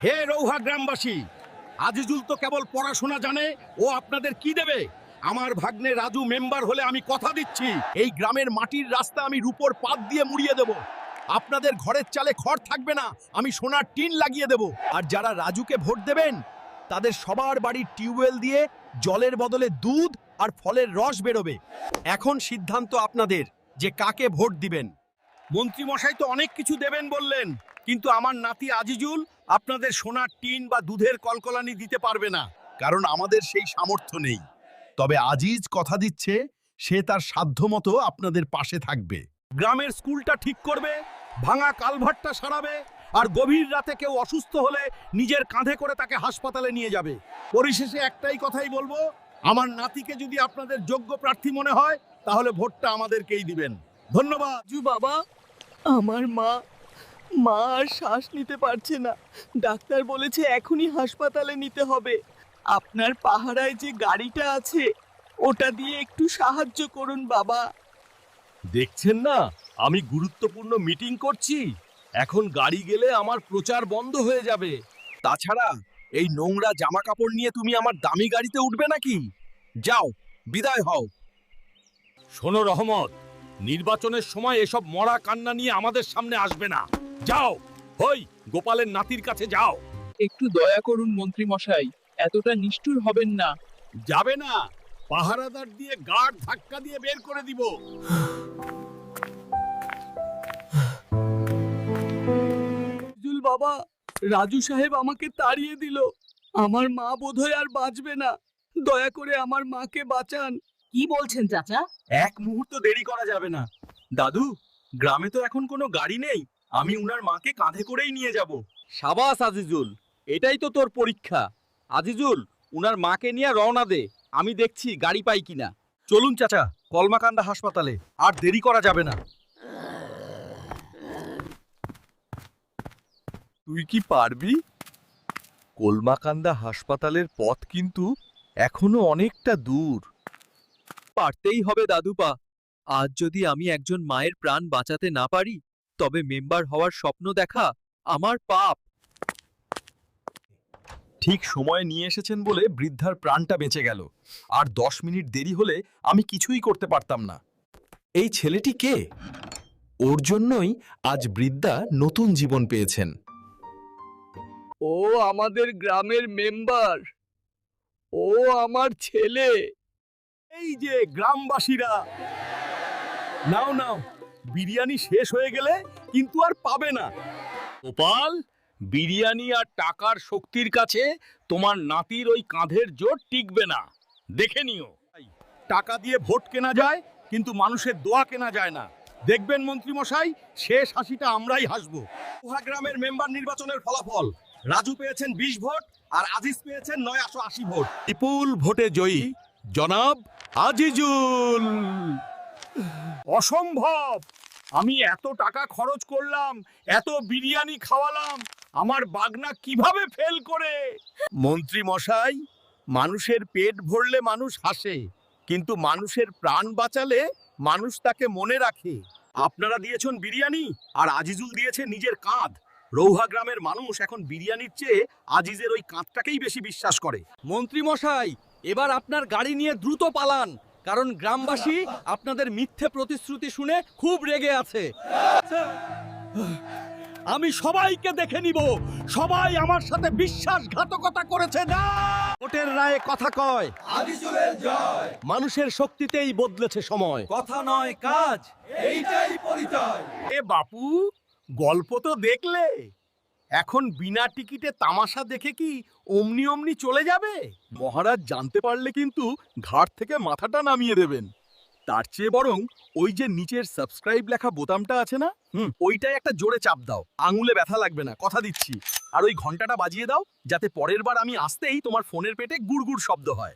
হে রৌহা গ্রামবাসী, আজিজুল তো কেবল পড়াশোনা জানে, ও আপনাদের কি দেবে? আমার ভাগ্নে রাজু মেম্বার হলে আমি কথা দিচ্ছি, এই গ্রামের মাটির রাস্তা আমি রূপোর পাত দিয়ে মুড়িয়ে দেব। আপনাদের ঘরের চালে খড় থাকবে না, আমি সোনার টিন লাগিয়ে দেব। আর যারা রাজুকে ভোট দেবেন তাদের সবার বাড়ির টিউবওয়েল দিয়ে জলের বদলে দুধ আর ফলের রস বেরোবে। এখন সিদ্ধান্ত আপনাদের যে কাকে ভোট দিবেন। মন্ত্রী মশাই তো অনেক কিছু দেবেন বললেন, কিন্তু আমার নাতি আজিজুল আপনাদের সোনার টিন বা দুধের কলকলানি দিতে পারবে না, কারণ আমাদের সেই সামর্থ্য নেই। তবে আজিজ কথা দিচ্ছে সে তার সাধ্যমতো আপনাদের পাশে থাকবে। গ্রামের স্কুলটা ঠিক করবে, ভাঙা কালভার্টটা সারাবে, আর গভীর রাতে কেউ অসুস্থ হলে নিজের কাঁধে করে তাকে হাসপাতালে নিয়ে যাবে। পরিশেষে একটাই কথাই বলবো, আমার নাতিকে যদি আপনাদের যোগ্য প্রার্থী মনে হয় তাহলে ভোটটা আমাদেরকেই দিবেন। ধন্যবাদ। রাজু বাবা, আমার মা আর শ্বাস নিতে পারছে না। ডাক্তার বলেছে এখনই হাসপাতালে নিতে হবে। আপনার পাহারায় যে গাড়িটা আছে ওটা দিয়ে একটু সাহায্য করুন বাবা। দেখছেন না আমি গুরুত্বপূর্ণ মিটিং করছি, এখন গাড়ি গেলে আমার প্রচার বন্ধ হয়ে যাবে। তাছাড়া এই নোংরা জামা কাপড় নিয়ে তুমি আমার দামি গাড়িতে উঠবে নাকি? যাও, বিদায় হও। শোনো রহমত, নির্বাচনের সময় এসব মরা কান্না নিয়ে আমাদের সামনে আসবে না। যাও, হই গোপালের নাতির কাছে যাও। একটু দয়া করুন মন্ত্রী মশাই, এতটা নিষ্ঠুর হবেন না। যাবে না, পাহারাদার দিয়ে গার্ড ধাক্কা দিয়ে বের করে দিব। জুল বাবা, রাজু সাহেব আমাকে তাড়িয়ে দিল। আমার মা বোধহয় আর বাঁচবে না। দয়া করে আমার মাকে বাঁচান। কি বলছেন চাচা? এক মুহূর্ত দেরি করা যাবে না। দাদু, গ্রামে তো এখন কোনো গাড়ি নেই, আমি উনার মাকে কাঁধে করেই নিয়ে যাব। সাবাস আজিজুল, এটাই তো তোর পরীক্ষা। আজিজুল, উনার মাকে নিয়ে রওনা দে, আমি দেখছি গাড়ি পাই কিনা। চলুন চাচা, কলমাকান্দা হাসপাতালে, আর দেরি করা যাবে না। তুই কি পারবি? কলমাকান্দা হাসপাতালের পথ কিন্তু এখনো অনেকটা দূর। পারতেই হবে দাদুপা। আজ যদি আমি একজন মায়ের প্রাণ বাঁচাতে না পারি, তবে মেম্বার হওয়ার স্বপ্ন দেখা আমার পাপ। ঠিক সময়ে নিয়ে এসেছেন বলে বৃদ্ধার প্রাণটা বেঁচে গেল। আর 10 মিনিট দেরি হলে আমি কিছুই করতে পারতাম না। এই ছেলেটি কে? ওর জন্যই আজ বৃদ্ধা নতুন জীবন পেয়েছেন। ও আমাদের গ্রামের মেম্বার, ও আমার ছেলে। এই যে গ্রামবাসীরা, নাও নাও, বিরিয়ানি শেষ হয়ে গেলে কিন্তু আর পাবে না। গোপাল, বিরিয়ানি আর টাকার শক্তির কাছে তোমার নাতির ওই কাঁধের জোর টিকবে না, দেখে নিও। টাকা দিয়ে ভোট কেনা যায়, কিন্তু মানুষের দোয়া কেনা যায় না। দেখবেন মন্ত্রী মশাই, শেষ হাসিটা আমরাই হাসবো। উহা গ্রামের মেম্বার নির্বাচনের ফলাফল, রাজু পেয়েছেন 20 ভোট আর আজিজ পেয়েছেন 980 ভোট। বিপুল ভোটে জয়ী জনাব আজিজুল। অসম্ভব! আমি এত টাকা খরচ করলাম, এত বিরিয়ানি খাওয়ালাম, আমার বাগনা কিভাবে ফেল করে? মন্ত্রী মশাই, মানুষের পেট ভরলে মানুষ হাসে, কিন্তু মানুষের প্রাণ বাঁচালে মানুষ তাকে মনে রাখে। আপনারা দিয়েছেন বিরিয়ানি আর আজিজুল দিয়েছে নিজের কাঁধ। রৌহা গ্রামের মানুষ এখন বিরিয়ানির চেয়ে আজিজের ওই কাঁধটাকেই বেশি বিশ্বাস করে। মন্ত্রী মশাই, এবার আপনার গাড়ি নিয়ে দ্রুত পালান, কারণ গ্রামবাসী আপনাদের মিথ্যে প্রতিশ্রুতি শুনে খুব রেগে আছে। আমি সবাইকে দেখে নিব, সবাই আমার সাথে বিশ্বাসঘাতকতা করেছে না। ভোটের রায়ে কথা কয়, আজিজুলের জয়। মানুষের শক্তিতেই বদলেছে সময়, কথা নয় কাজ। এইটাই পরিচয়। এ বাপু, গল্প তো দেখলে, এখন বিনা টিকিটে তামাশা দেখে কি অমনি অমনি চলে যাবে? মহারাজ জানতে পারলে কিন্তু ঘাট থেকে মাথাটা নামিয়ে দেবেন। তার চেয়ে বরং ওই যে নিচের সাবস্ক্রাইব লেখা বোতামটা আছে না, ওইটাই একটা জোরে চাপ দাও, আঙুলে ব্যথা লাগবে না, কথা দিচ্ছি। আর ওই ঘন্টাটা বাজিয়ে দাও, যাতে পরের বার আমি আসতেই তোমার ফোনের পেটে গুড়গুড় শব্দ হয়।